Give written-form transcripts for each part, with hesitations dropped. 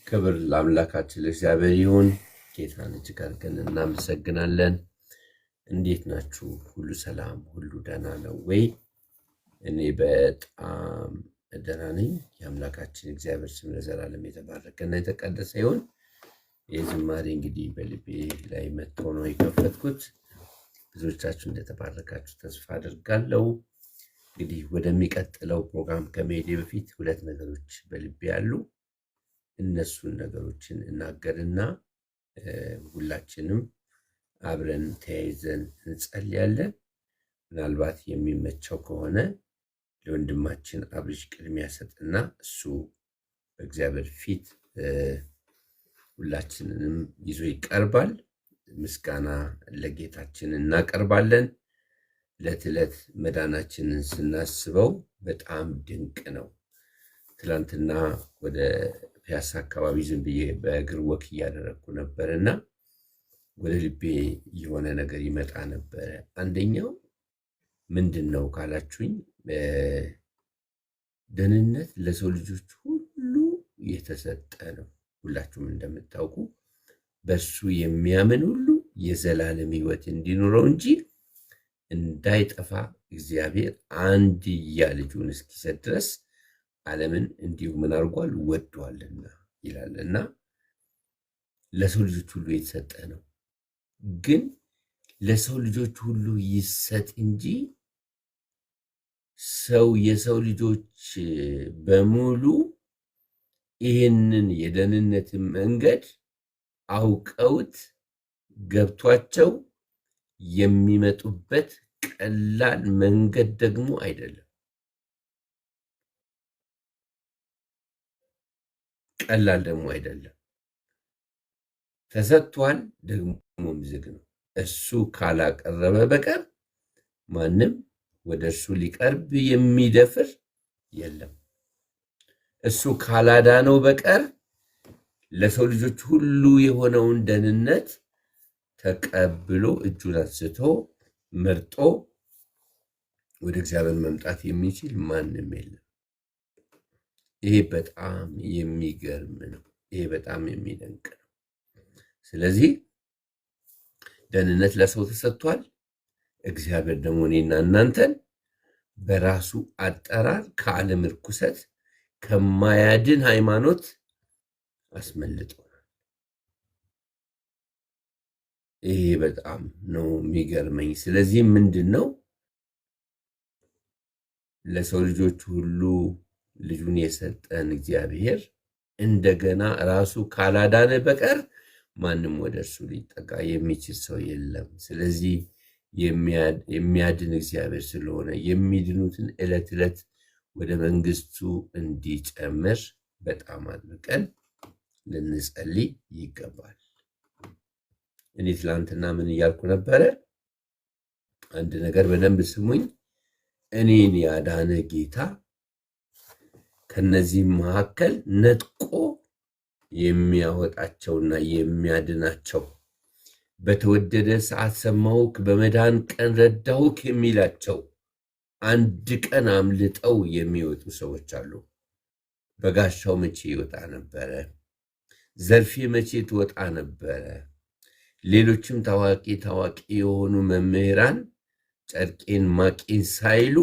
ክብር ለአምላካችን ለእግዚአብሔር ይሁን። ጌታን እጅግ አድርገን እናመሰግናለን። እንዴት ናችሁ? ሁሉ ሰላም፣ ሁሉ ደህና ነው ወይ? እኔ በጣም ደህና ነኝ። የአምላካችን እግዚአብሔር ስም ለዘላለም የተባረከና የተቀደሰ ይሁን። የዝማሬ እንግዲህ በልቤ ላይ መጥቶ ነው የከፈትኩት። ብዙዎቻችሁ እንደተባረካችሁ ተስፋ አድርጋለሁ። እንግዲህ ወደሚቀጥለው ፕሮግራም ከመሄዴ በፊት ሁለት ነገሮች በልቤ ያሉ እነሱን ነገሮችን እናገርና ሁላችንም አብረን ተያይዘን እንጸልያለን። ምናልባት የሚመቸው ከሆነ ለወንድማችን አብርሽ ቅድሚያ ሰጥና እሱ በእግዚአብሔር ፊት ሁላችንንም ይዞ ይቀርባል። ምስጋና ለጌታችን እናቀርባለን። ዕለት ዕለት መዳናችንን ስናስበው በጣም ድንቅ ነው። ትላንትና ወደ ፒያሳ አካባቢ ዝም ብዬ በእግር ወክ እያደረግኩ ነበርና ወደ ልቤ የሆነ ነገር ይመጣ ነበረ። አንደኛው ምንድን ነው ካላችሁኝ፣ ደህንነት ለሰው ልጆች ሁሉ የተሰጠ ነው። ሁላችሁም እንደምታውቁ በሱ የሚያምን ሁሉ የዘላለም ሕይወት እንዲኖረው እንጂ እንዳይጠፋ እግዚአብሔር አንድያ ልጁን እስኪሰጥ ድረስ ዓለምን እንዲሁ ምን አድርጓል? ወዷልና ይላልና ለሰው ልጆች ሁሉ የተሰጠ ነው። ግን ለሰው ልጆች ሁሉ ይሰጥ እንጂ የሰው ልጆች በሙሉ ይህንን የደህንነትን መንገድ አውቀውት ገብቷቸው የሚመጡበት ቀላል መንገድ ደግሞ አይደለም። ቀላል ደግሞ አይደለም። ተሰጥቷል፣ ደግሞም ዝግ ነው። እሱ ካላቀረበ በቀር ማንም ወደ እሱ ሊቀርብ የሚደፍር የለም። እሱ ካላዳነው በቀር ለሰው ልጆች ሁሉ የሆነውን ደህንነት ተቀብሎ እጁን አንስቶ መርጦ ወደ እግዚአብሔር መምጣት የሚችል ማንም የለም። ይሄ በጣም የሚገርም ነው። ይሄ በጣም የሚደንቅ ነው። ስለዚህ ደህንነት ለሰው ተሰጥቷል። እግዚአብሔር ደግሞ እኔና እናንተን በራሱ አጠራር ከዓለም ርኩሰት ከማያድን ሃይማኖት አስመልጦናል። ይሄ በጣም ነው የሚገርመኝ። ስለዚህ ምንድን ነው ለሰው ልጆች ሁሉ ልጁን የሰጠን እግዚአብሔር እንደገና ራሱ ካላዳነ በቀር ማንም ወደ እርሱ ሊጠጋ የሚችል ሰው የለም። ስለዚህ የሚያድን እግዚአብሔር ስለሆነ የሚድኑትን ዕለት ዕለት ወደ መንግስቱ እንዲጨምር በጣም አድርገን ልንጸልይ ይገባል። እኔ ትላንትና ምን እያልኩ ነበረ? አንድ ነገር በደንብ ስሙኝ። እኔን ያዳነ ጌታ ከነዚህ መካከል ነጥቆ የሚያወጣቸውና የሚያድናቸው፣ በተወደደ ሰዓት ሰማሁክ፣ በመዳን ቀን ረዳሁክ የሚላቸው አንድ ቀን አምልጠው የሚወጡ ሰዎች አሉ። በጋሻው መቼ ይወጣ ነበረ? ዘርፌ መቼ ትወጣ ነበረ? ሌሎችም ታዋቂ የሆኑ መምህራን ጨርቄን ማቄን ሳይሉ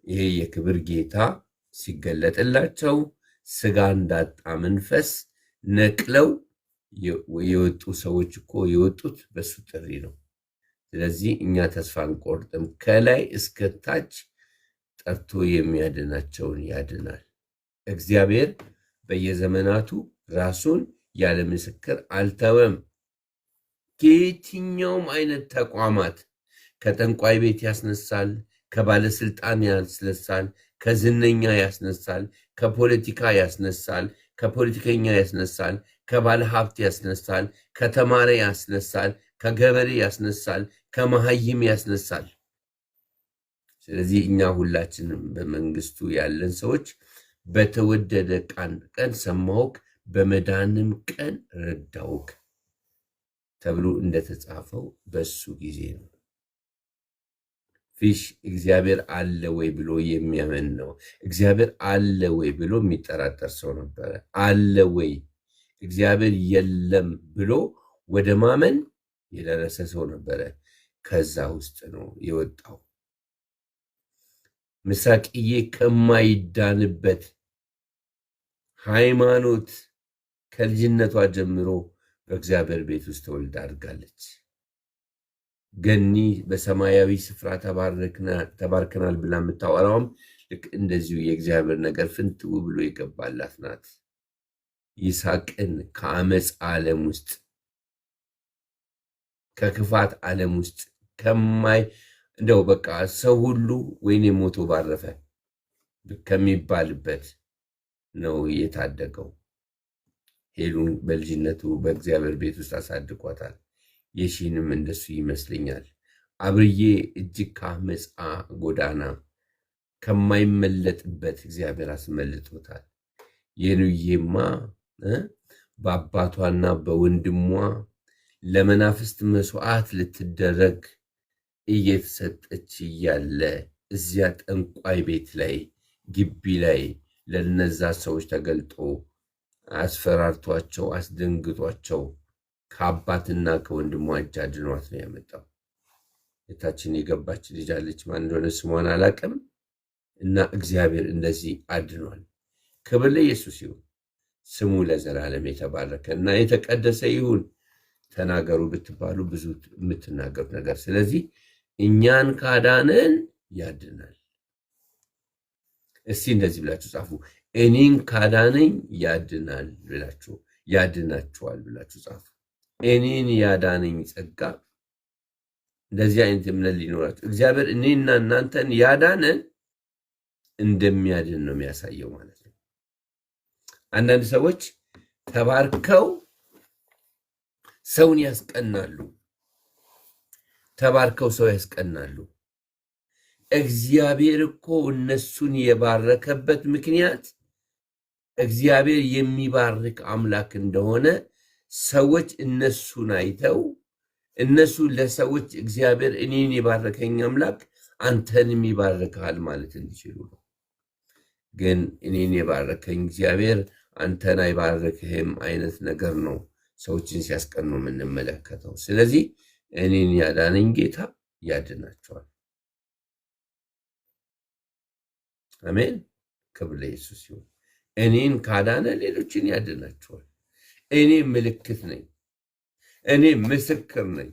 ይሄ የክብር ጌታ ሲገለጥላቸው ስጋ እንዳጣ መንፈስ ነቅለው የወጡ ሰዎች እኮ የወጡት በሱ ጥሪ ነው። ስለዚህ እኛ ተስፋ አንቆርጥም። ከላይ እስከ ታች ጠርቶ የሚያድናቸውን ያድናል። እግዚአብሔር በየዘመናቱ ራሱን ያለ ምስክር አልተወም። ከየትኛውም አይነት ተቋማት ከጠንቋይ ቤት ያስነሳል፣ ከባለስልጣን ያስነሳል፣ ከዝነኛ ያስነሳል፣ ከፖለቲካ ያስነሳል፣ ከፖለቲከኛ ያስነሳል፣ ከባለ ሀብት ያስነሳል፣ ከተማረ ያስነሳል፣ ከገበሬ ያስነሳል፣ ከመሃይም ያስነሳል። ስለዚህ እኛ ሁላችንም በመንግስቱ ያለን ሰዎች በተወደደ ቀን ሰማሁክ፣ በመዳንም ቀን ረዳሁክ ተብሎ እንደተጻፈው በሱ ጊዜ ነው። ፊሽ እግዚአብሔር አለ ወይ ብሎ የሚያምን ነው። እግዚአብሔር አለ ወይ ብሎ የሚጠራጠር ሰው ነበረ። አለ ወይ እግዚአብሔር የለም ብሎ ወደ ማመን የደረሰ ሰው ነበረ። ከዛ ውስጥ ነው የወጣው። ምስራቅዬ ከማይዳንበት ሃይማኖት ከልጅነቷ ጀምሮ በእግዚአብሔር ቤት ውስጥ ተወልዳ አድርጋለች። ገኒ በሰማያዊ ስፍራ ተባርከናል ብላ የምታወራውም ልክ እንደዚሁ የእግዚአብሔር ነገር ፍንትው ብሎ የገባላት ናት። ይስሐቅን ከአመፅ ዓለም ውስጥ ከክፋት ዓለም ውስጥ እንደው በቃ ሰው ሁሉ ወይኔ ሞቶ ባረፈ ከሚባልበት ነው የታደገው። ሄሉን በልጅነቱ በእግዚአብሔር ቤት ውስጥ አሳድጓታል። የሺንም እንደሱ ይመስለኛል። አብርዬ እጅግ ከአመፃ ጎዳና ከማይመለጥበት እግዚአብሔር አስመልጦታል። የኑዬማ በአባቷና በወንድሟ ለመናፍስት መስዋዕት ልትደረግ እየተሰጠች እያለ እዚያ ጠንቋይ ቤት ላይ ግቢ ላይ ለነዛ ሰዎች ተገልጦ አስፈራርቷቸው አስደንግጧቸው ከአባትና ከወንድሟ እጅ አድኗት ነው ያመጣው። የታችን የገባች ልጅ አለች፣ ማን እንደሆነ ስሟን አላቅም። እና እግዚአብሔር እንደዚህ አድኗል። ክብር ለኢየሱስ ይሁን፣ ስሙ ለዘላለም የተባረከ እና የተቀደሰ ይሁን። ተናገሩ ብትባሉ ብዙ የምትናገሩት ነገር። ስለዚህ እኛን ካዳነን ያድናል። እስቲ እንደዚህ ብላችሁ ጻፉ። እኔን ካዳነኝ ያድናል ብላችሁ ያድናችኋል ብላችሁ ጻፉ። እኔን ያዳነኝ ጸጋ። እንደዚህ አይነት እምነት ሊኖራችሁ እግዚአብሔር እኔና እናንተን ያዳነን እንደሚያድን ነው የሚያሳየው ማለት ነው። አንዳንድ ሰዎች ተባርከው ሰውን ያስቀናሉ። ተባርከው ሰው ያስቀናሉ። እግዚአብሔር እኮ እነሱን የባረከበት ምክንያት እግዚአብሔር የሚባርክ አምላክ እንደሆነ ሰዎች እነሱን አይተው እነሱ ለሰዎች እግዚአብሔር እኔን የባረከኝ አምላክ አንተንም ይባርክሃል ማለት እንዲችሉ ነው። ግን እኔን የባረከኝ እግዚአብሔር አንተን አይባርክህም አይነት ነገር ነው ሰዎችን ሲያስቀኑ የምንመለከተው። ስለዚህ እኔን ያዳነኝ ጌታ ያድናቸዋል። አሜን። ክብር ለኢየሱስ ይሁን። እኔን ካዳነ ሌሎችን ያድናቸዋል። እኔ ምልክት ነኝ። እኔ ምስክር ነኝ።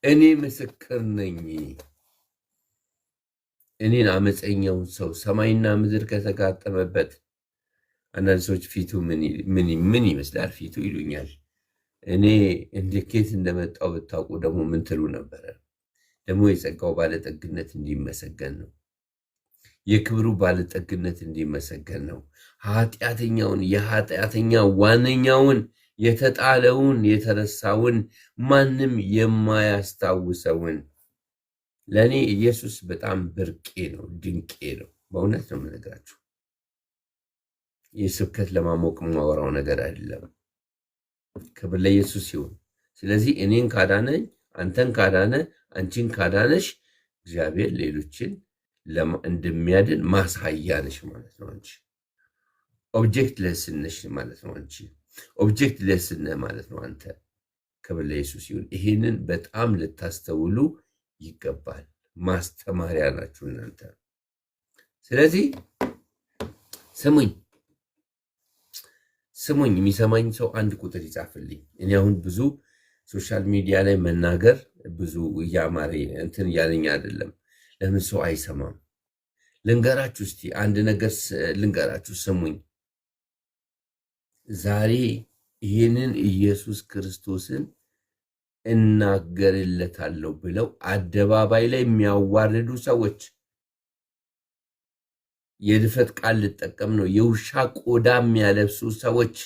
እኔ ምስክር ነኝ። እኔን አመፀኛውን ሰው ሰማይና ምድር ከተጋጠመበት አንዳንድ ሰዎች ፊቱ ምን ይመስላል ፊቱ ይሉኛል። እኔ እንዴት እንደመጣው ብታውቁ ደግሞ ምን ትሉ ነበረ? ደግሞ የጸጋው ባለጠግነት እንዲመሰገን ነው። የክብሩ ባለጠግነት እንዲመሰገን ነው። የኃጢአተኛ ዋነኛውን የተጣለውን የተረሳውን ማንም የማያስታውሰውን ለእኔ ኢየሱስ በጣም ብርቄ ነው፣ ድንቄ ነው። በእውነት ነው የምነግራችሁ። ይህ ስብከት ለማሞቅ የማወራው ነገር አይደለም። ክብር ለኢየሱስ ይሁን። ስለዚህ እኔን ካዳነኝ፣ አንተን ካዳነ፣ አንቺን ካዳነሽ እግዚአብሔር ሌሎችን እንደሚያድን ማሳያ ነሽ ማለት ነው። አንቺ ኦብጀክት ለስነሽ ማለት ነው። አንቺ ኦብጀክት ለስነ ማለት ነው አንተ። ክብር ለኢየሱስ ይሁን። ይሄንን በጣም ልታስተውሉ ይገባል። ማስተማሪያ ናችሁ እናንተ። ስለዚህ ስሙኝ፣ የሚሰማኝ ሰው አንድ ቁጥር ይጻፍልኝ። እኔ አሁን ብዙ ሶሻል ሚዲያ ላይ መናገር ብዙ እያማረ እንትን እያለኝ አይደለም። ለምን ሰው አይሰማም? ልንገራችሁ እስቲ አንድ ነገር ልንገራችሁ፣ ስሙኝ። ዛሬ ይህንን ኢየሱስ ክርስቶስን እናገርለታለሁ ብለው አደባባይ ላይ የሚያዋርዱ ሰዎች፣ የድፈት ቃል ልጠቀም ነው፣ የውሻ ቆዳ የሚያለብሱ ሰዎች፣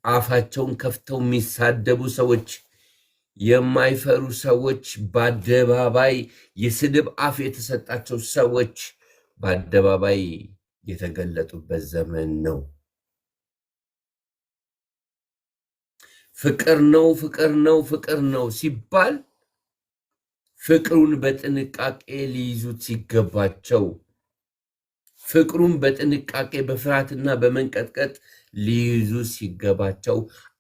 አፋቸውን ከፍተው የሚሳደቡ ሰዎች፣ የማይፈሩ ሰዎች፣ በአደባባይ የስድብ አፍ የተሰጣቸው ሰዎች በአደባባይ የተገለጡበት ዘመን ነው። ፍቅር ነው ፍቅር ነው ፍቅር ነው ሲባል ፍቅሩን በጥንቃቄ ሊይዙት ሲገባቸው፣ ፍቅሩን በጥንቃቄ በፍርሃትና በመንቀጥቀጥ ሊይዙ ሲገባቸው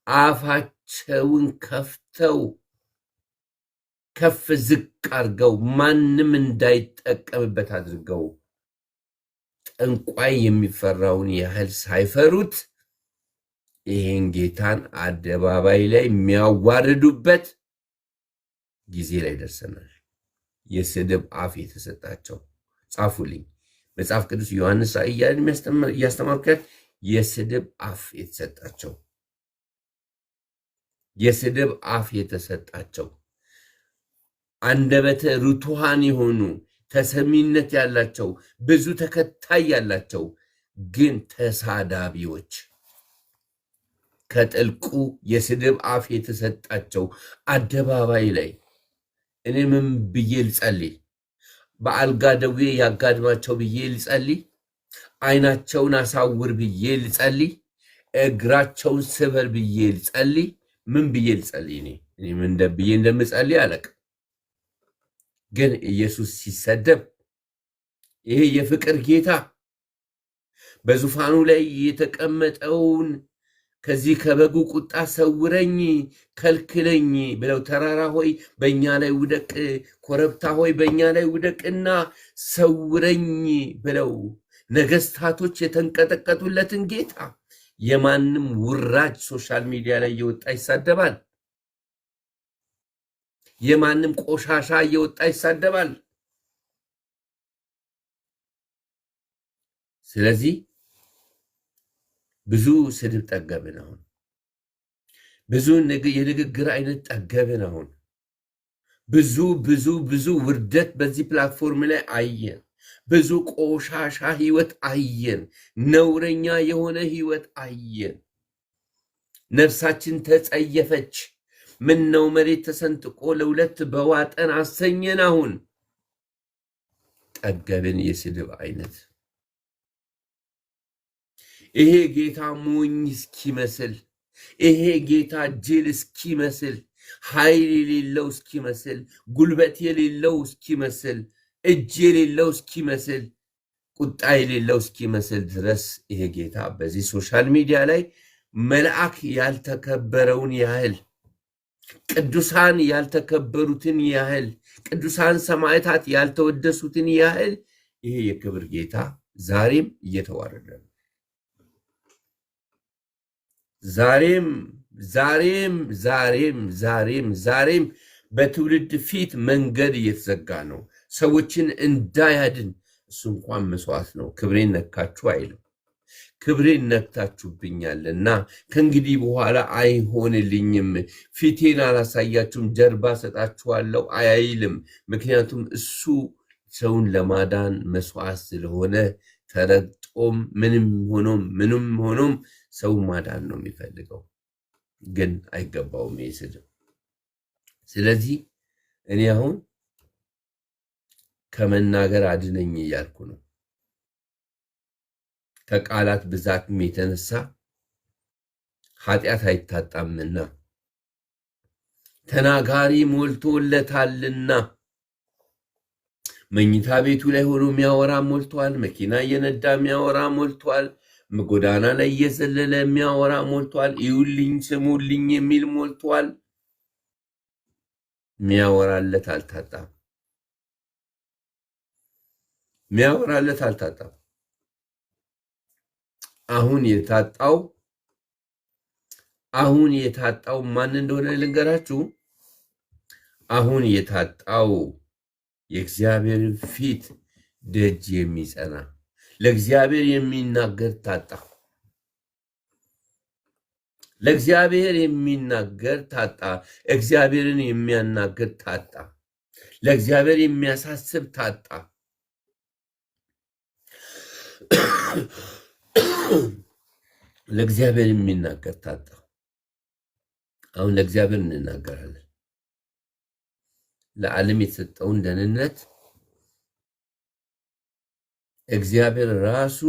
አፋቸውን ከፍተው ከፍ ዝቅ አድርገው ማንም እንዳይጠቀምበት አድርገው ጠንቋይ የሚፈራውን ያህል ሳይፈሩት ይህን ጌታን አደባባይ ላይ የሚያዋርዱበት ጊዜ ላይ ደርሰናል። የስድብ አፍ የተሰጣቸው ጻፉልኝ። መጽሐፍ ቅዱስ ዮሐንስ እያልን እያስተማርኩት የስድብ አፍ የተሰጣቸው የስድብ አፍ የተሰጣቸው አንደበተ ርቱዓን የሆኑ ተሰሚነት ያላቸው ብዙ ተከታይ ያላቸው ግን ተሳዳቢዎች ከጥልቁ የስድብ አፍ የተሰጣቸው አደባባይ ላይ እኔ ምን ብዬ ልጸልይ? በአልጋ ደዌ ያጋድማቸው ብዬ ልጸልይ? ዓይናቸውን አሳውር ብዬ ልጸልይ? እግራቸውን ስበር ብዬ ልጸልይ? ምን ብዬ ልጸልይ? እኔ ምን ብዬ እንደምጸልይ አላውቅም። ግን ኢየሱስ ሲሰደብ ይሄ የፍቅር ጌታ በዙፋኑ ላይ የተቀመጠውን ከዚህ ከበጉ ቁጣ ሰውረኝ ከልክለኝ ብለው ተራራ ሆይ በእኛ ላይ ውደቅ፣ ኮረብታ ሆይ በእኛ ላይ ውደቅና ሰውረኝ ብለው ነገስታቶች የተንቀጠቀጡለትን ጌታ የማንም ውራጅ ሶሻል ሚዲያ ላይ እየወጣ ይሳደባል። የማንም ቆሻሻ እየወጣ ይሳደባል። ስለዚህ ብዙ ስድብ ጠገብን። አሁን ብዙ የንግግር አይነት ጠገብን። አሁን ብዙ ብዙ ብዙ ውርደት በዚህ ፕላትፎርም ላይ አየን። ብዙ ቆሻሻ ህይወት አየን። ነውረኛ የሆነ ህይወት አየን። ነፍሳችን ተጸየፈች። ምን ነው መሬት ተሰንጥቆ ለሁለት በዋጠን አሰኘን። አሁን ጠገብን የስድብ አይነት። ይሄ ጌታ ሞኝ እስኪመስል፣ ይሄ ጌታ ጅል እስኪመስል፣ ኃይል የሌለው እስኪመስል፣ ጉልበት የሌለው እስኪመስል፣ እጅ የሌለው እስኪመስል፣ ቁጣ የሌለው እስኪመስል ድረስ ይሄ ጌታ በዚህ ሶሻል ሚዲያ ላይ መልአክ ያልተከበረውን ያህል፣ ቅዱሳን ያልተከበሩትን ያህል፣ ቅዱሳን ሰማዕታት ያልተወደሱትን ያህል ይሄ የክብር ጌታ ዛሬም እየተዋረደ ነው። ዛሬም ዛሬም ዛሬም ዛሬም ዛሬም በትውልድ ፊት መንገድ እየተዘጋ ነው። ሰዎችን እንዳያድን እሱ እንኳን መስዋዕት ነው። ክብሬን ነካችሁ አይልም። ክብሬን ነክታችሁብኛልና ከእንግዲህ በኋላ አይሆንልኝም፣ ፊቴን አላሳያችሁም፣ ጀርባ ሰጣችኋለሁ አይልም። ምክንያቱም እሱ ሰውን ለማዳን መስዋዕት ስለሆነ ተረግጦም ምንም ሆኖም ሰው ማዳን ነው የሚፈልገው፣ ግን አይገባውም ይህ ስድብ። ስለዚህ እኔ አሁን ከመናገር አድነኝ እያልኩ ነው። ከቃላት ብዛትም የተነሳ ኃጢአት አይታጣምና ተናጋሪ ሞልቶለታልና። መኝታ ቤቱ ላይ ሆኖ የሚያወራ ሞልቷል። መኪና እየነዳ የሚያወራ ሞልቷል። ጎዳና ላይ እየዘለለ የሚያወራ ሞልቷል። ይውልኝ ስሙልኝ የሚል ሞልቷል። የሚያወራለት አልታጣም። የሚያወራለት አልታጣም። አሁን የታጣው ማን እንደሆነ ልንገራችሁ። አሁን የታጣው የእግዚአብሔር ፊት ደጅ የሚጸና ለእግዚአብሔር የሚናገር ታጣ። ለእግዚአብሔር የሚናገር ታጣ። እግዚአብሔርን የሚያናገር ታጣ። ለእግዚአብሔር የሚያሳስብ ታጣ። ለእግዚአብሔር የሚናገር ታጣ። አሁን ለእግዚአብሔር እንናገራለን። ለዓለም የተሰጠውን ደህንነት እግዚአብሔር ራሱ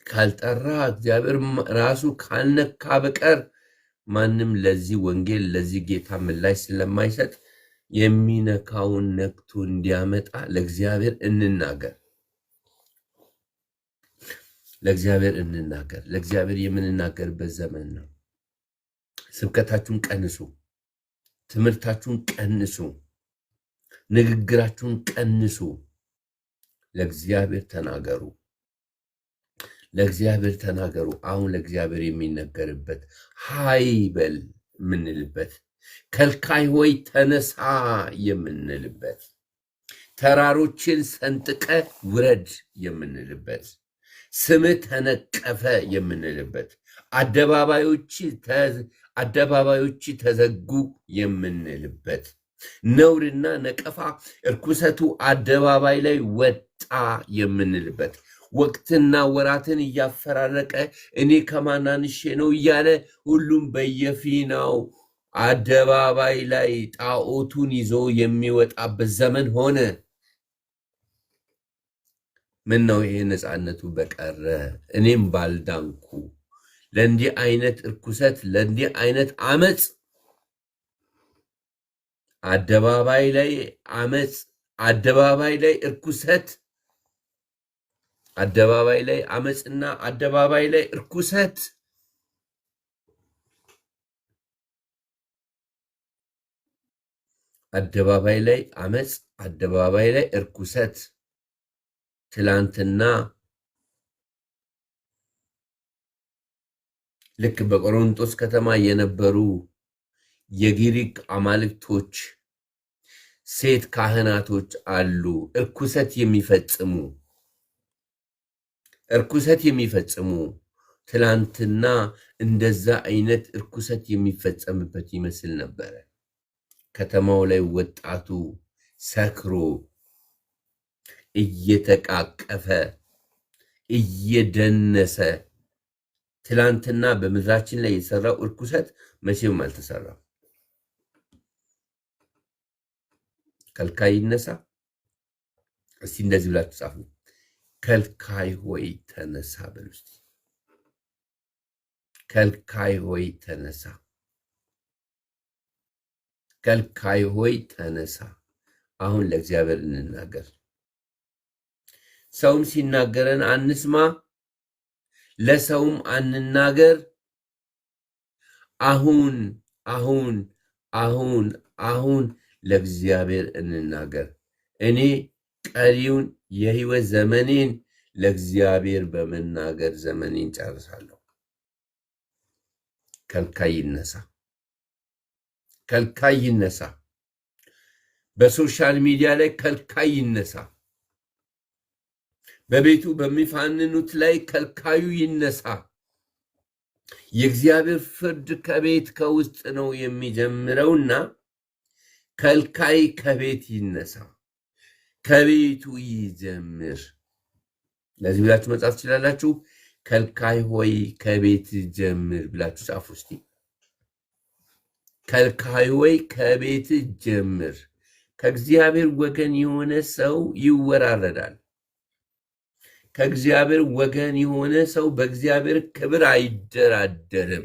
ካልጠራ፣ እግዚአብሔር ራሱ ካልነካ በቀር ማንም ለዚህ ወንጌል ለዚህ ጌታ ምላሽ ስለማይሰጥ የሚነካውን ነክቶ እንዲያመጣ ለእግዚአብሔር እንናገር። ለእግዚአብሔር እንናገር። ለእግዚአብሔር የምንናገርበት ዘመን ነው። ስብከታችሁን ቀንሱ፣ ትምህርታችሁን ቀንሱ፣ ንግግራችሁን ቀንሱ። ለእግዚአብሔር ተናገሩ። ለእግዚአብሔር ተናገሩ። አሁን ለእግዚአብሔር የሚነገርበት ሃይ በል የምንልበት፣ ከልካይ ሆይ ተነሳ የምንልበት፣ ተራሮችን ሰንጥቀ ውረድ የምንልበት፣ ስምህ ተነቀፈ የምንልበት፣ አደባባዮች ተዘጉ የምንልበት፣ ነውርና ነቀፋ እርኩሰቱ አደባባይ ላይ ወጣ የምንልበት፣ ወቅትና ወራትን እያፈራረቀ እኔ ከማናንሼ ነው እያለ ሁሉም በየፊናው አደባባይ ላይ ጣዖቱን ይዞ የሚወጣበት ዘመን ሆነ። ምን ነው ይሄ ነፃነቱ በቀረ፣ እኔም ባልዳንኩ። ለእንዲህ አይነት እርኩሰት፣ ለእንዲህ አይነት አመፅ፣ አደባባይ ላይ አመፅ፣ አደባባይ ላይ እርኩሰት፣ አደባባይ ላይ አመፅና አደባባይ ላይ እርኩሰት፣ አደባባይ ላይ አመፅ፣ አደባባይ ላይ እርኩሰት። ትላንትና ልክ በቆሮንቶስ ከተማ የነበሩ የግሪክ አማልክቶች ሴት ካህናቶች አሉ፣ እርኩሰት የሚፈጽሙ። ትላንትና እንደዛ አይነት እርኩሰት የሚፈጸምበት ይመስል ነበረ። ከተማው ላይ ወጣቱ ሰክሮ እየተቃቀፈ እየደነሰ፣ ትላንትና በምድራችን ላይ የሰራው እርኩሰት መቼም አልተሰራም። ከልካይ ይነሳ። እስቲ እንደዚህ ብላችሁ ጻፉ። ከልካይ ሆይ ተነሳ በሉ እስቲ። ከልካይ ሆይ ተነሳ። ከልካይ ሆይ ተነሳ። አሁን ለእግዚአብሔር እንናገር። ሰውም ሲናገረን አንስማ፣ ለሰውም አንናገር። አሁን አሁን አሁን አሁን ለእግዚአብሔር እንናገር። እኔ ቀሪውን የህይወት ዘመኔን ለእግዚአብሔር በመናገር ዘመኔን ጨርሳለሁ። ከልካይ ይነሳ። ከልካይ ይነሳ። በሶሻል ሚዲያ ላይ ከልካይ ይነሳ። በቤቱ በሚፋንኑት ላይ ከልካዩ ይነሳ። የእግዚአብሔር ፍርድ ከቤት ከውስጥ ነው የሚጀምረውና ከልካይ ከቤት ይነሳ፣ ከቤቱ ይጀምር። ለዚህ ብላችሁ መጻፍ ትችላላችሁ። ከልካይ ሆይ ከቤት ጀምር ብላችሁ ጻፉ እስቲ። ከልካይ ሆይ ከቤት ጀምር። ከእግዚአብሔር ወገን የሆነ ሰው ይወራረዳል። ከእግዚአብሔር ወገን የሆነ ሰው በእግዚአብሔር ክብር አይደራደርም።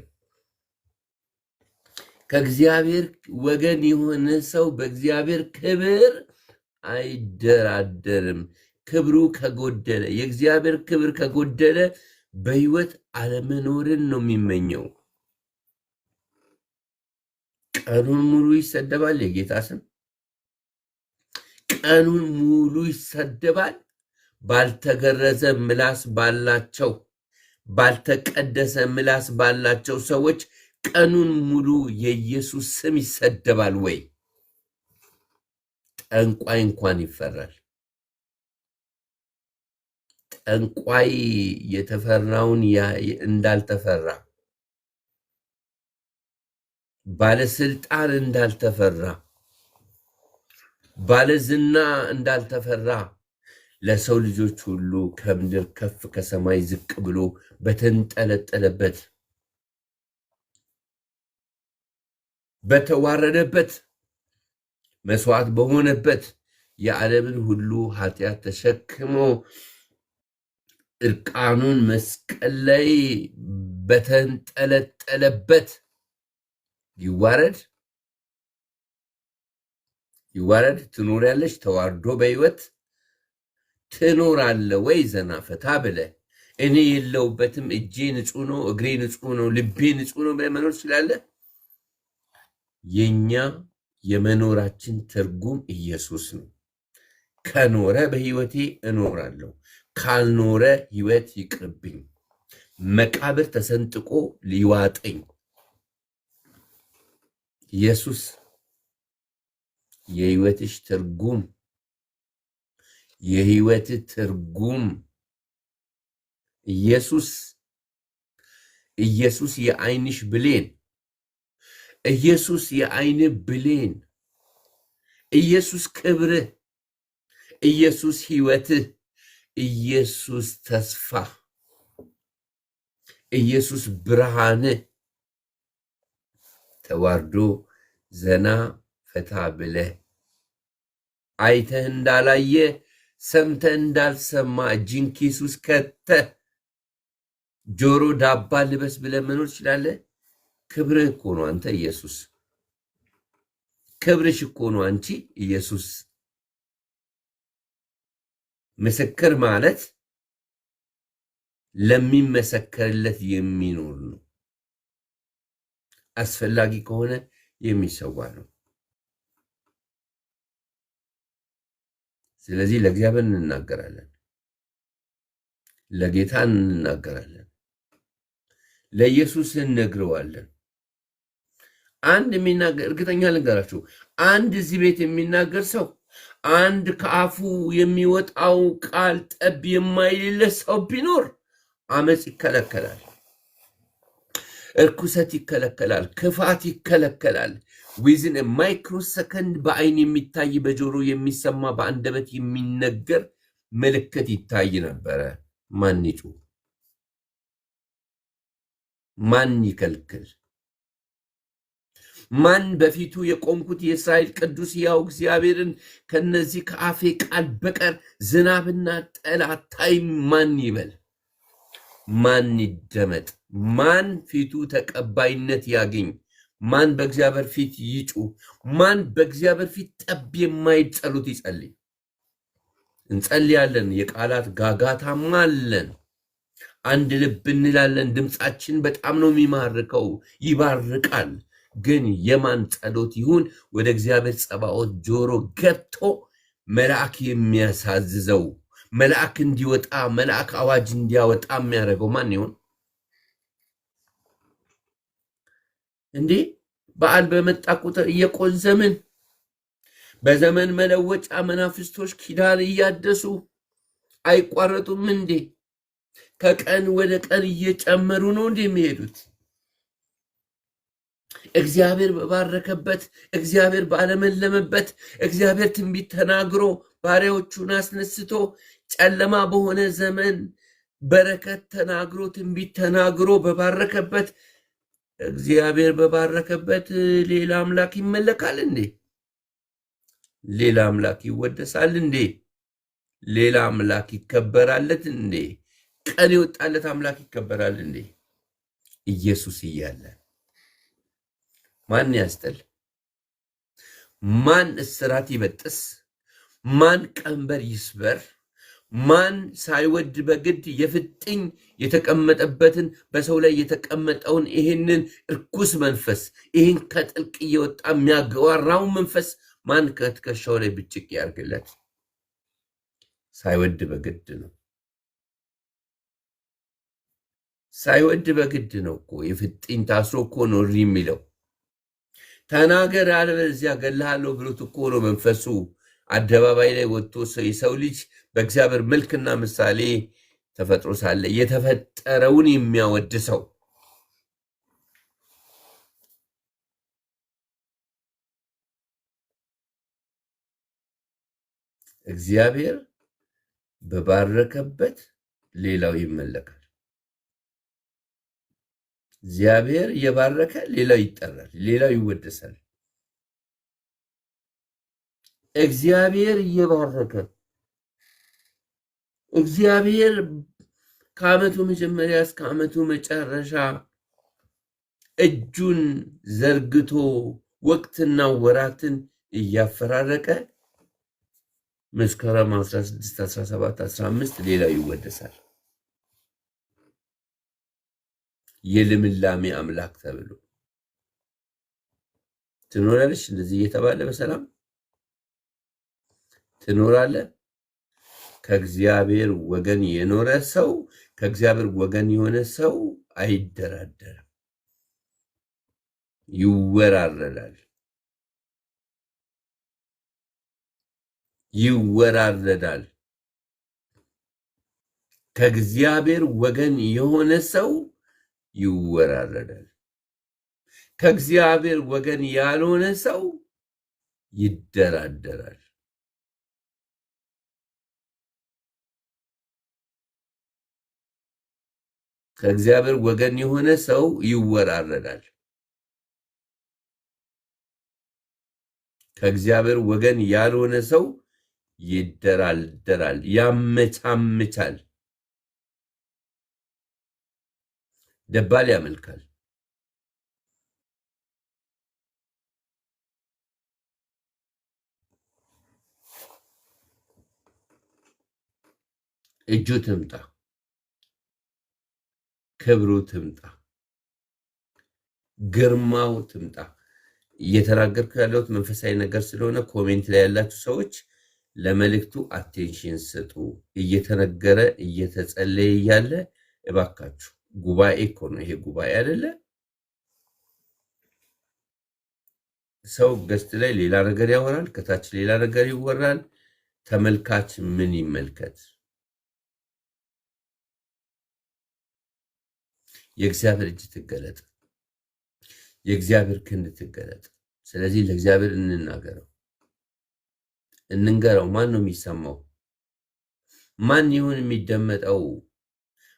ከእግዚአብሔር ወገን የሆነ ሰው በእግዚአብሔር ክብር አይደራደርም። ክብሩ ከጎደለ፣ የእግዚአብሔር ክብር ከጎደለ በሕይወት አለመኖርን ነው የሚመኘው። ቀኑን ሙሉ ይሰደባል። የጌታ ስም ቀኑን ሙሉ ይሰደባል። ባልተገረዘ ምላስ ባላቸው፣ ባልተቀደሰ ምላስ ባላቸው ሰዎች ቀኑን ሙሉ የኢየሱስ ስም ይሰደባል ወይ? ጠንቋይ እንኳን ይፈራል። ጠንቋይ የተፈራውን እንዳልተፈራ፣ ባለስልጣን እንዳልተፈራ፣ ባለዝና እንዳልተፈራ ለሰው ልጆች ሁሉ ከምድር ከፍ ከሰማይ ዝቅ ብሎ በተንጠለጠለበት፣ በተዋረደበት፣ መስዋዕት በሆነበት፣ የዓለምን ሁሉ ኃጢአት ተሸክሞ እርቃኑን መስቀል ላይ በተንጠለጠለበት ይዋረድ። ይዋረድ ትኖሪያለሽ፣ ተዋርዶ በሕይወት ትኖራለ ወይ? ዘና ፈታ ብለህ እኔ የለውበትም፣ እጄ ንጹህ ነው፣ እግሬ ንጹህ ነው፣ ልቤ ንጹህ ነው ብለህ መኖር ትችላለህ። የኛ የመኖራችን ትርጉም ኢየሱስ ነው። ከኖረ በሕይወቴ እኖራለሁ፣ ካልኖረ ሕይወት ይቅርብኝ፣ መቃብር ተሰንጥቆ ሊዋጠኝ። ኢየሱስ የሕይወትሽ ትርጉም፣ የሕይወት ትርጉም ኢየሱስ። ኢየሱስ የዓይንሽ ብሌን፣ ኢየሱስ የዓይን ብሌን፣ ኢየሱስ ክብርህ፣ ኢየሱስ ሕይወትህ፣ ኢየሱስ ተስፋ፣ ኢየሱስ ብርሃንህ። ተዋርዶ ዘና ፈታ ብለህ አይተህ እንዳላየ ሰምተህ እንዳልሰማ እጅን ኪስ ውስጥ ከተህ ጆሮ ዳባ ልበስ ብለህ መኖር ትችላለህ። ክብርህ እኮ ነው አንተ ኢየሱስ። ክብርሽ እኮ ነው አንቺ ኢየሱስ። ምስክር ማለት ለሚመሰከርለት የሚኖር ነው። አስፈላጊ ከሆነ የሚሰዋ ነው። ስለዚህ ለእግዚአብሔር እንናገራለን፣ ለጌታ እንናገራለን፣ ለኢየሱስ እንነግረዋለን። አንድ የሚናገር እርግጠኛ ልንገራችሁ፣ አንድ እዚህ ቤት የሚናገር ሰው፣ አንድ ከአፉ የሚወጣው ቃል ጠብ የማይልለት ሰው ቢኖር አመፅ ይከለከላል፣ እርኩሰት ይከለከላል፣ ክፋት ይከለከላል። ዊዝን ማይክሮ ሰከንድ በአይን የሚታይ በጆሮ የሚሰማ በአንደበት የሚነገር ምልክት ይታይ ነበረ። ማን ይጩህ? ማን ይከልክል? ማን በፊቱ የቆምኩት የእስራኤል ቅዱስ ያው እግዚአብሔርን ከነዚህ ከአፌ ቃል በቀር ዝናብና ጠል አታይም ማን ይበል? ማን ይደመጥ? ማን ፊቱ ተቀባይነት ያገኝ? ማን በእግዚአብሔር ፊት ይጩህ? ማን በእግዚአብሔር ፊት ጠብ የማይል ጸሎት ይጸልይ? እንጸልያለን። የቃላት ጋጋታማ አለን። አንድ ልብ እንላለን። ድምፃችን በጣም ነው የሚማርከው፣ ይባርቃል። ግን የማን ጸሎት ይሁን ወደ እግዚአብሔር ጸባኦት ጆሮ ገብቶ መልአክ የሚያሳዝዘው መልአክ እንዲወጣ መልአክ አዋጅ እንዲያወጣ የሚያደርገው ማን ይሆን እንዴ? በዓል በመጣ ቁጥር እየቆዘምን በዘመን መለወጫ መናፍስቶች ኪዳን እያደሱ አይቋረጡም እንዴ? ከቀን ወደ ቀን እየጨመሩ ነው እንዴ የሚሄዱት? እግዚአብሔር በባረከበት፣ እግዚአብሔር ባለመለመበት፣ እግዚአብሔር ትንቢት ተናግሮ ባሪያዎቹን አስነስቶ ጨለማ በሆነ ዘመን በረከት ተናግሮ ትንቢት ተናግሮ በባረከበት፣ እግዚአብሔር በባረከበት ሌላ አምላክ ይመለካል እንዴ? ሌላ አምላክ ይወደሳል እንዴ? ሌላ አምላክ ይከበራለት እንዴ? ቀን የወጣለት አምላክ ይከበራል እንዴ? ኢየሱስ እያለ ማን ያስጥል? ማን እስራት ይበጥስ? ማን ቀንበር ይስበር? ማን ሳይወድ በግድ የፍጥኝ የተቀመጠበትን በሰው ላይ የተቀመጠውን ይህንን እርኩስ መንፈስ ይህን ከጥልቅ እየወጣ የሚያገዋራውን መንፈስ ማን ከትከሻው ላይ ብጭቅ ያርግለት? ሳይወድ በግድ ነው። ሳይወድ በግድ ነው እኮ የፍጥኝ ታስሮ እኮ ነው እሪ የሚለው። ተናገር አለበለዚያ እገልሃለሁ ብሎት እኮ ነው መንፈሱ አደባባይ ላይ ወጥቶ የሰው ልጅ በእግዚአብሔር መልክና ምሳሌ ተፈጥሮ ሳለ የተፈጠረውን የሚያወድ ሰው እግዚአብሔር በባረከበት ሌላው ይመለካል። እግዚአብሔር እየባረከ ሌላው ይጠራል፣ ሌላው ይወደሳል። እግዚአብሔር እየባረከ እግዚአብሔር ከዓመቱ መጀመሪያ እስከ ዓመቱ መጨረሻ እጁን ዘርግቶ ወቅትና ወራትን እያፈራረቀ መስከረም 16 17 15 ሌላው ይወደሳል። የልምላሜ አምላክ ተብሎ ትኖራለች። እንደዚህ እየተባለ በሰላም ትኖራለህ። ከእግዚአብሔር ወገን የኖረ ሰው ከእግዚአብሔር ወገን የሆነ ሰው አይደራደርም፣ ይወራረዳል። ይወራረዳል። ከእግዚአብሔር ወገን የሆነ ሰው ይወራረዳል። ከእግዚአብሔር ወገን ያልሆነ ሰው ይደራደራል። ከእግዚአብሔር ወገን የሆነ ሰው ይወራረዳል። ከእግዚአብሔር ወገን ያልሆነ ሰው ይደራደራል፣ ያመቻምቻል፣ ደባል ያመልካል። እጁ ትምጣ፣ ክብሩ ትምጣ፣ ግርማው ትምጣ። እየተናገርኩ ያለሁት መንፈሳዊ ነገር ስለሆነ ኮሜንት ላይ ያላችሁ ሰዎች ለመልእክቱ አቴንሽን ስጡ። እየተነገረ እየተጸለየ እያለ እባካችሁ፣ ጉባኤ እኮ ነው ይሄ፣ ጉባኤ አይደለ? ሰው ገስት ላይ ሌላ ነገር ያወራል፣ ከታች ሌላ ነገር ይወራል። ተመልካች ምን ይመልከት? የእግዚአብሔር እጅ ትገለጥ፣ የእግዚአብሔር ክንድ ትገለጥ። ስለዚህ ለእግዚአብሔር እንናገረው፣ እንንገረው። ማን ነው የሚሰማው? ማን ይሁን የሚደመጠው?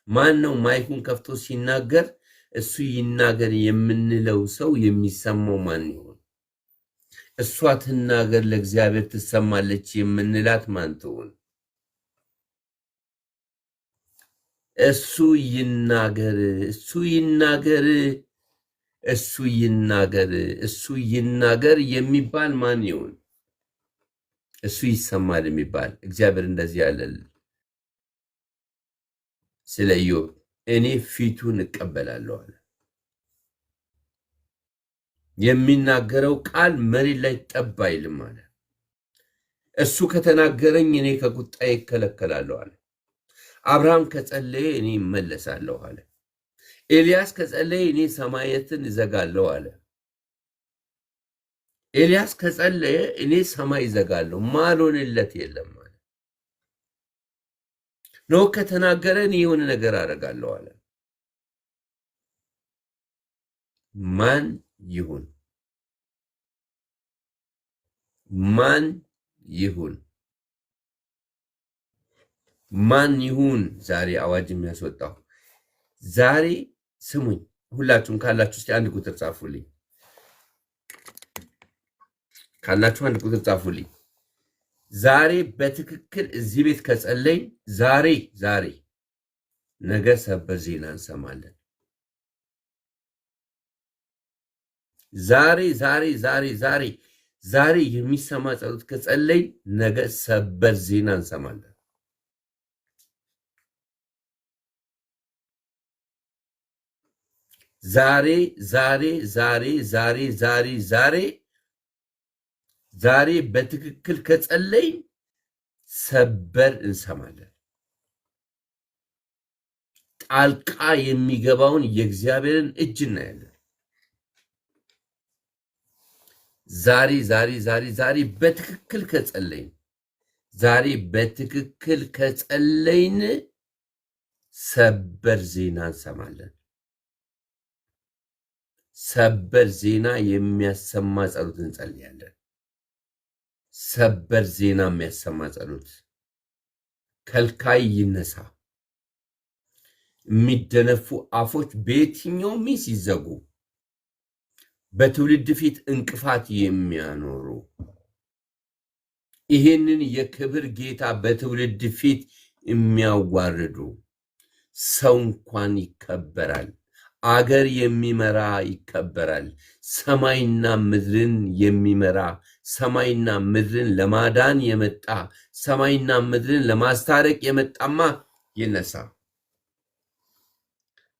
ማን ነው ማይኩን ከፍቶ ሲናገር እሱ ይናገር የምንለው ሰው የሚሰማው ማን ይሁን? እሷ ትናገር ለእግዚአብሔር ትሰማለች የምንላት ማን ትሁን? እሱ ይናገር፣ እሱ ይናገር፣ እሱ ይናገር፣ እሱ ይናገር የሚባል ማን ይሁን? እሱ ይሰማል የሚባል እግዚአብሔር እንደዚህ ያለል። ስለ ኢዮብ እኔ ፊቱን እቀበላለሁ አለ። የሚናገረው ቃል መሬት ላይ ጠብ አይልም አለ። እሱ ከተናገረኝ እኔ ከቁጣዬ እከለከላለሁ አለ። አብርሃም ከጸለየ እኔ እመለሳለሁ አለ። ኤልያስ ከጸለየ እኔ ሰማያትን እዘጋለሁ አለ። ኤልያስ ከጸለየ እኔ ሰማይ እዘጋለሁ፣ ማልሆንለት የለም አለ። ኖህ ከተናገረ እኔ የሆነ ነገር አደርጋለሁ አለ። ማን ይሁን? ማን ይሁን? ማን ይሁን? ዛሬ አዋጅ የሚያስወጣው ዛሬ ስሙኝ። ሁላችሁም ካላችሁ እስቲ አንድ ቁጥር ጻፉልኝ። ካላችሁ አንድ ቁጥር ጻፉልኝ። ዛሬ በትክክል እዚህ ቤት ከጸለይ ዛሬ ነገ ሰበር ዜና እንሰማለን። ዛሬ የሚሰማ ጸሎት ከጸለይ ነገ ሰበር ዜና እንሰማለን። ዛሬ በትክክል ከጸለይ ሰበር እንሰማለን። ጣልቃ የሚገባውን የእግዚአብሔርን እጅ እናያለን። ዛሬ በትክክል ከጸለይን ሰበር ዜና እንሰማለን። ሰበር ዜና የሚያሰማ ጸሎት እንጸልያለን። ሰበር ዜና የሚያሰማ ጸሎት። ከልካይ ይነሳ። የሚደነፉ አፎች በየትኛው ሚስ ይዘጉ። በትውልድ ፊት እንቅፋት የሚያኖሩ ይህንን የክብር ጌታ በትውልድ ፊት የሚያዋርዱ ሰው እንኳን ይከበራል። አገር የሚመራ ይከበራል። ሰማይና ምድርን የሚመራ ሰማይና ምድርን ለማዳን የመጣ ሰማይና ምድርን ለማስታረቅ የመጣማ ይነሳ።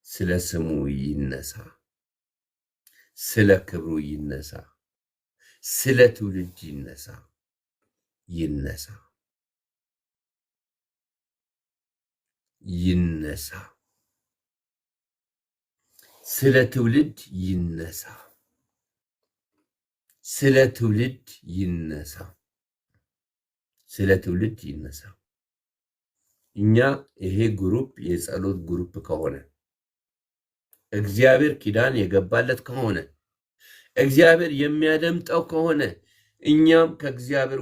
ስለ ስሙ ይነሳ፣ ስለ ክብሩ ይነሳ፣ ስለ ትውልድ ይነሳ ይነሳ ይነሳ፣ ስለ ትውልድ ይነሳ፣ ስለ ትውልድ ይነሳ፣ ስለ ትውልድ ይነሳ። እኛ ይሄ ግሩፕ የጸሎት ግሩፕ ከሆነ እግዚአብሔር ኪዳን የገባለት ከሆነ እግዚአብሔር የሚያደምጠው ከሆነ እኛም ከእግዚአብሔር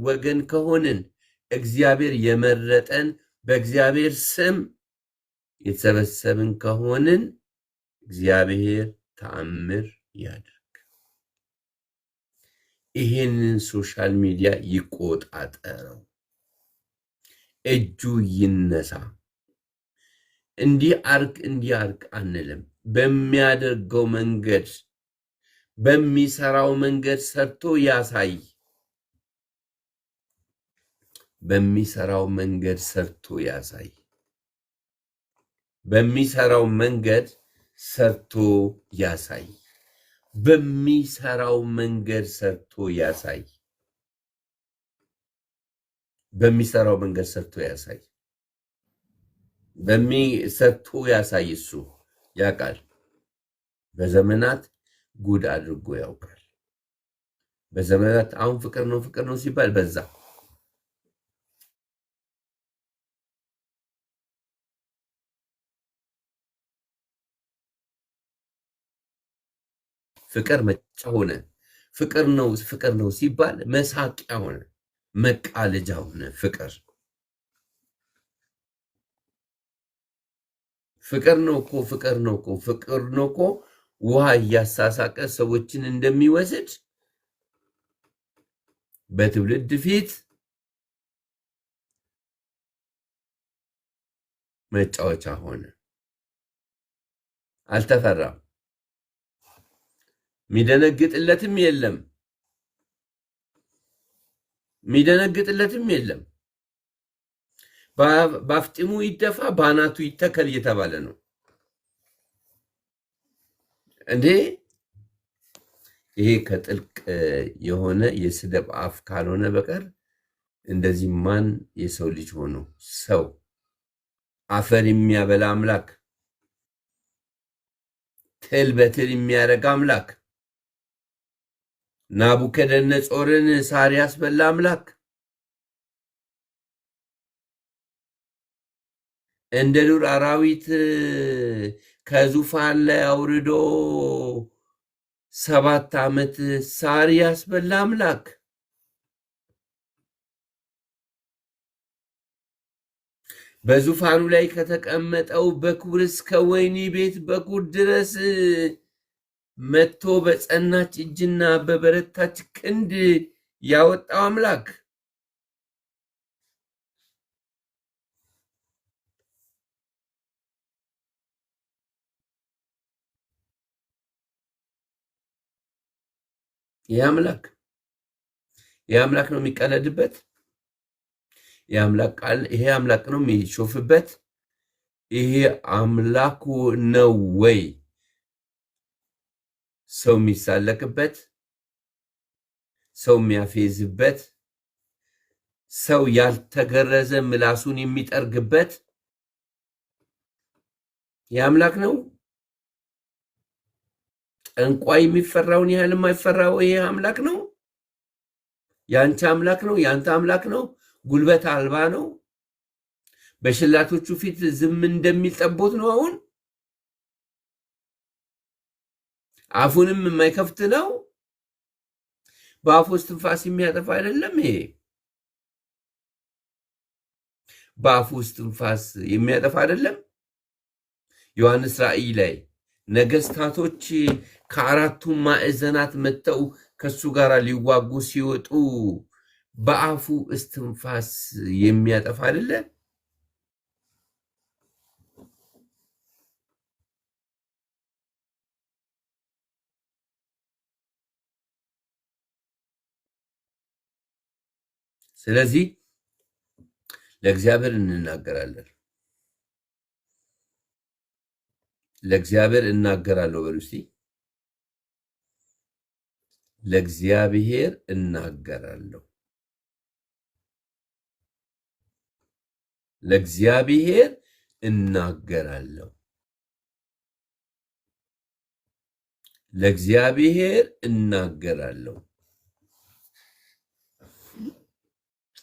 ወገን ከሆነን እግዚአብሔር የመረጠን በእግዚአብሔር ስም የተሰበሰብን ከሆንን እግዚአብሔር ተአምር ያድርግ። ይሄንን ሶሻል ሚዲያ ይቆጣጠረው፣ እጁ ይነሳ። እንዲህ አርግ አንልም። በሚያደርገው መንገድ በሚሰራው መንገድ ሰርቶ ያሳይ። በሚሰራው መንገድ ሰርቶ ያሳይ። በሚሰራው መንገድ ሰርቶ ያሳይ። በሚሰራው መንገድ ሰርቶ ያሳይ። በሚሰራው መንገድ ሰርቶ ያሳይ። ሰርቶ ያሳይ። እሱ ያውቃል። በዘመናት ጉድ አድርጎ ያውቃል። በዘመናት አሁን ፍቅር ነው ሲባል በዛ። ፍቅር መጫ ሆነ። ፍቅር ነው ሲባል መሳቂያ ሆነ፣ መቃለጃ ሆነ። ፍቅር ነው እኮ ውሃ እያሳሳቀ ሰዎችን እንደሚወስድ በትውልድ ፊት መጫወቻ ሆነ። አልተፈራም። ሚደነግጥለትም የለም። ባፍጢሙ ይደፋ ባናቱ ይተከል እየተባለ ነው እንዴ! ይሄ ከጥልቅ የሆነ የስድብ አፍ ካልሆነ በቀር እንደዚህ ማን የሰው ልጅ ሆኖ ሰው አፈር የሚያበላ አምላክ፣ ትል በትል የሚያረጋ አምላክ፣ ናቡከደነጾርን ሳር ያስበላ አምላክ፣ እንደ ዱር አራዊት ከዙፋን ላይ አውርዶ 7 ዓመት ሳር ያስበላ አምላክ፣ በዙፋኑ ላይ ከተቀመጠው በክብር እስከ ወህኒ ቤት በኩር ድረስ መጥቶ በጸናች እጅና በበረታች ክንድ ያወጣው አምላክ፣ ይህ አምላክ ነው የሚቀለድበት። ይሄ አምላክ ነው የሚሾፍበት። ይሄ አምላኩ ነው ወይ ሰው የሚሳለቅበት፣ ሰው የሚያፌዝበት፣ ሰው ያልተገረዘ ምላሱን የሚጠርግበት? ይህ አምላክ ነው? ጠንቋይ የሚፈራውን ያህል የማይፈራው ይሄ አምላክ ነው? ያንቺ አምላክ ነው? ያንተ አምላክ ነው? ጉልበት አልባ ነው? በሽላቶቹ ፊት ዝም እንደሚል ጠቦት ነው? አሁን አፉንም የማይከፍት ነው? በአፉ ውስጥ ትንፋስ የሚያጠፋ አይደለም? ይሄ በአፉ ውስጥ ትንፋስ የሚያጠፋ አይደለም? ዮሐንስ ራእይ ላይ ነገስታቶች ከአራቱ ማዕዘናት መጥተው ከሱ ጋር ሊዋጉ ሲወጡ በአፉ እስትንፋስ የሚያጠፋ አይደለ? ስለዚህ ለእግዚአብሔር እንናገራለን። ለእግዚአብሔር እናገራለሁ በሉ እስቲ። ለእግዚአብሔር እናገራለሁ። ለእግዚአብሔር እናገራለሁ። ለእግዚአብሔር እናገራለሁ።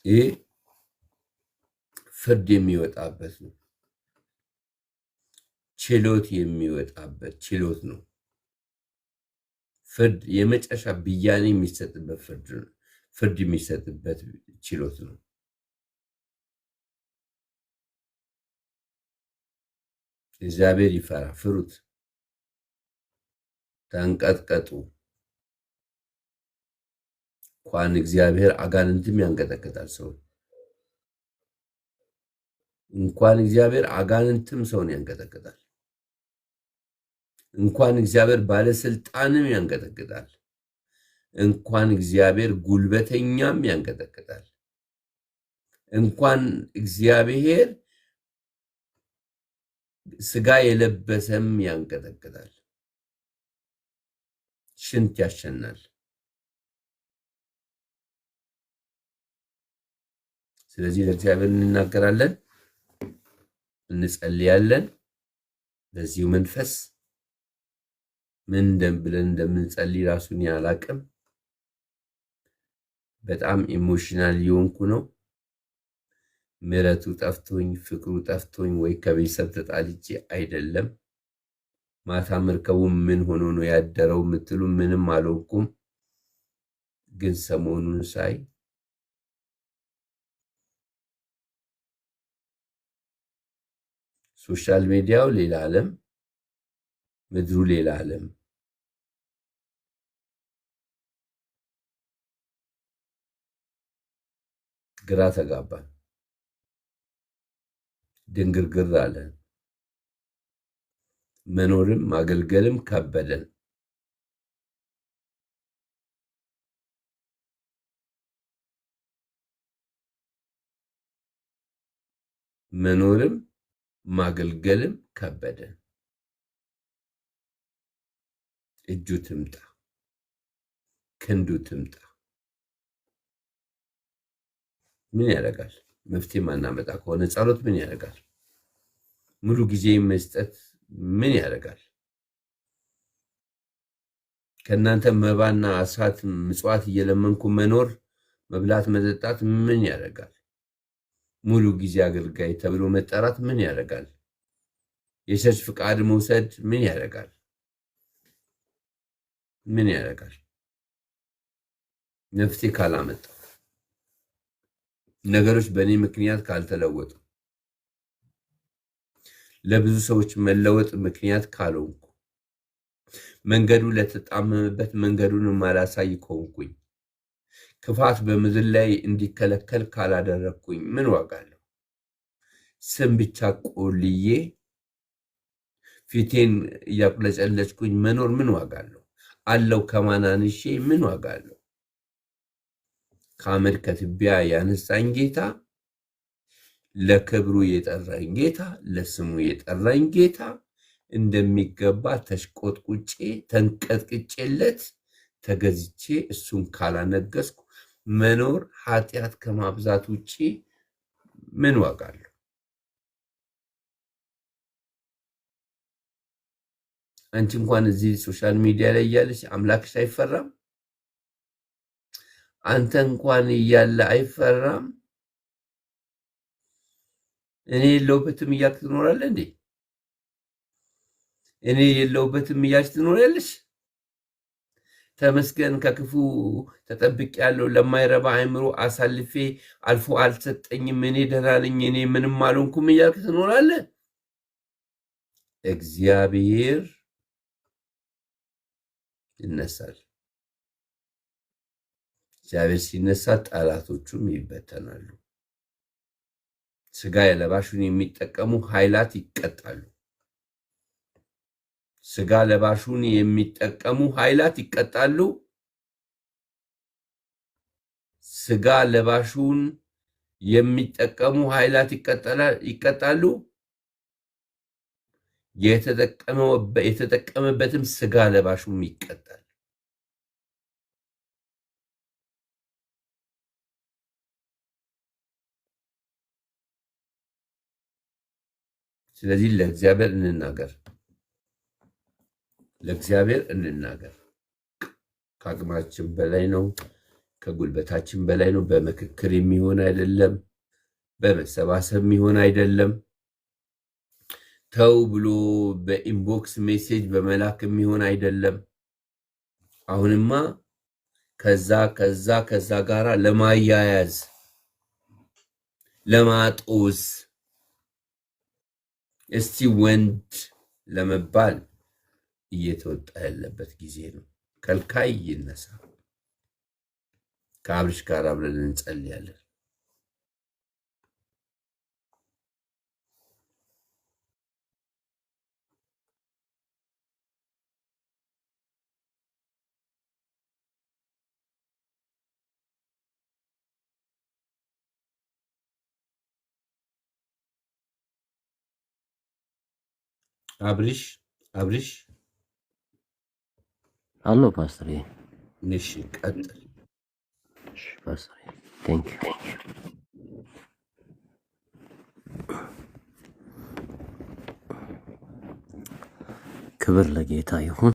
ይህ ፍርድ የሚወጣበት ነው። ችሎት የሚወጣበት ችሎት ነው። ፍርድ የመጨረሻ ብያኔ የሚሰጥበት ፍርድ የሚሰጥበት ችሎት ነው። እግዚአብሔር ይፈራ፣ ፍሩት፣ ተንቀጥቀጡ። እንኳን እግዚአብሔር አጋንንትም ያንቀጠቅጣል ሰው። እንኳን እግዚአብሔር አጋንንትም ሰውን ያንቀጠቅጣል። እንኳን እግዚአብሔር ባለስልጣንም ያንቀጠቅጣል። እንኳን እግዚአብሔር ጉልበተኛም ያንቀጠቅጣል። እንኳን እግዚአብሔር ስጋ የለበሰም ያንቀጠቅጣል። ሽንት ያሸናል። ስለዚህ ለእግዚአብሔር እንናገራለን፣ እንጸልያለን። በዚሁ መንፈስ ምን ብለን እንደምንጸልይ ራሱን ያላቅም። በጣም ኢሞሽናል የሆንኩ ነው። ምሕረቱ ጠፍቶኝ ፍቅሩ ጠፍቶኝ ወይ ከቤተሰብ ተጣልቼ አይደለም። ማታ መርከቡ ምን ሆኖ ነው ያደረው የምትሉ ምንም አልሆንኩም። ግን ሰሞኑን ሳይ ሶሻል ሚዲያው ሌላ ዓለም፣ ምድሩ ሌላ ዓለም። ግራ ተጋባን፣ ድንግርግር አለን። መኖርም ማገልገልም ከበደን። መኖርም ማገልገልም ከበደን። እጁ ትምጣ፣ ክንዱ ትምጣ። ምን ያደርጋል? መፍትሄ ማናመጣ ከሆነ ጸሎት ምን ያደርጋል? ሙሉ ጊዜ መስጠት ምን ያደርጋል? ከእናንተ መባና አስራት ምጽዋት እየለመንኩ መኖር መብላት መጠጣት ምን ያደርጋል? ሙሉ ጊዜ አገልጋይ ተብሎ መጠራት ምን ያደርጋል? የቸርች ፍቃድ መውሰድ ምን ያደርጋል? ምን ያደርጋል? መፍትሄ ካላመጣ፣ ነገሮች በእኔ ምክንያት ካልተለወጡ፣ ለብዙ ሰዎች መለወጥ ምክንያት ካልሆንኩ፣ መንገዱ ለተጣመመበት መንገዱን ማላሳይ ከሆንኩኝ፣ ክፋት በምድር ላይ እንዲከለከል ካላደረግኩኝ ምን ዋጋ አለው? ስም ብቻ ቆልዬ ፊቴን እያቁለጨለጭኩኝ መኖር ምን ዋጋ አለው? አለው ከማናንሼ ምን ዋጋ አለው? ከአመድ ከትቢያ ያነሳኝ ጌታ፣ ለክብሩ የጠራኝ ጌታ፣ ለስሙ የጠራኝ ጌታ እንደሚገባ ተሽቆጥቁጬ ተንቀጥቅጬለት ተገዝቼ እሱን ካላነገስኩ መኖር ኃጢአት ከማብዛት ውጪ ምን ዋጋ አለው? አንቺ እንኳን እዚህ ሶሻል ሚዲያ ላይ እያለሽ አምላክሽ አይፈራም? አንተ እንኳን እያለ አይፈራም? እኔ የለውበትም እያልክ ትኖራለህ እንዴ? እኔ የለውበትም እያልሽ ትኖራለሽ? ተመስገን ከክፉ ተጠብቅ ያለው ለማይረባ አእምሮ አሳልፌ አልፎ አልሰጠኝም፣ እኔ ደህና ነኝ፣ እኔ ምንም አልሆንኩም እያልክ ትኖራለህ? እግዚአብሔር ይነሳል። እግዚአብሔር ሲነሳ ጠላቶቹም ይበተናሉ። ስጋ ለባሹን የሚጠቀሙ ኃይላት ይቀጣሉ። ስጋ ለባሹን የሚጠቀሙ ኃይላት ይቀጣሉ። ስጋ ለባሹን የሚጠቀሙ ኃይላት ይቀጣሉ፣ የተጠቀመበትም ስጋ ለባሹም ይቀጣል። ስለዚህ ለእግዚአብሔር እንናገር። ከአቅማችን በላይ ነው፣ ከጉልበታችን በላይ ነው። በምክክር የሚሆን አይደለም፣ በመሰባሰብ የሚሆን አይደለም። ተው ብሎ በኢንቦክስ ሜሴጅ በመላክ የሚሆን አይደለም። አሁንማ ከዛ ጋራ ለማያያዝ ለማጦዝ እስቲ ወንድ ለመባል እየተወጣ ያለበት ጊዜ ነው። ከልካይ ይነሳ። ከአብርሽ ጋር አብረን እንጸልያለን። አብርሽ አሎ ፓስተር። ንሽ ቀጥል። ፓስተር ቴንክ ዩ። ክብር ለጌታ ይሁን።